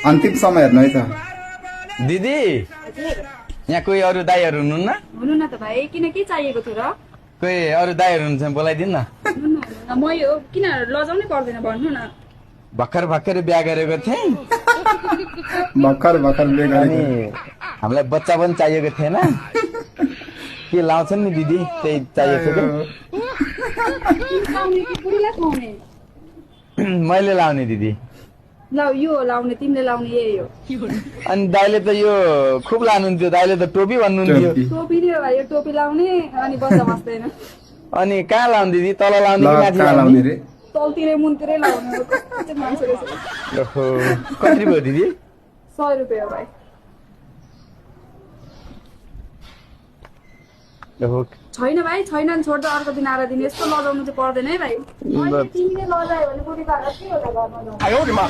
अन्तिम समय हेर्नु है त। दिदी यहाँ कोही अरू दाईहरू हुनुहुन्न? हुनु न त भाइ, किन के चाहिएको थियो र? कोही अरू दाईहरू हुनुहुन्छ भने बोलाइदिनु न। म यो किन लजाउनै पर्दैन भन्नु न। भर्खर बिहा गरेको थिएँ भर्खर बिहे अनि गरेको। हामीलाई बच्चा पनि चाहिएको थिएन। के लाउँछन् नि दिदी, त्यही चाहिएको थियो लाउने कि बुढीलाई खुवाउने? मैले लाउने दिदी। ल यो लाउने, तिमीले लाउने यही हो। अनि दाइले त यो खुब लानुहुन्थ्यो, दाइले त टोपी भन्नुहुन्थ्यो। टोपी नै हो भाइ, यो टोपी लाउने अनि बच्चा बस्दैन। अनि कहाँ लाउने दिदी, तल लाउने कि माथि कहाँ लाउने? लाउने रे? तलतिरै मुनतिरै लाउने हो। कस्तो मान्छे रहेछ। ओहो, कति भयो दिदी? 100 रुपियाँ हो भाइ। ओहो, छैन भाइ, छैन भने छोड्दा अर्को दिन आएर दिने। यस्तो लजाउनु चाहिँ पर्दैन है भाइ। तिमीले लजायो भने बुढी पार्दा के होला घरमा?